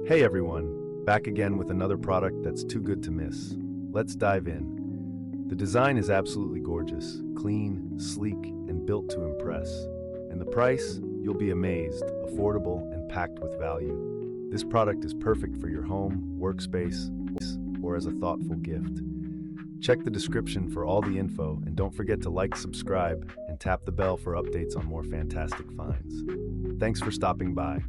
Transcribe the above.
Hey everyone, back again with another product that's too good to miss. Let's dive in. The design is absolutely gorgeous, clean, sleek, and built to impress. And the price? You'll be amazed, affordable, and packed with value. This product is perfect for your home, workspace, or as a thoughtful gift. Check the description for all the info, and don't forget to like, subscribe, and tap the bell for updates on more fantastic finds. Thanks for stopping by.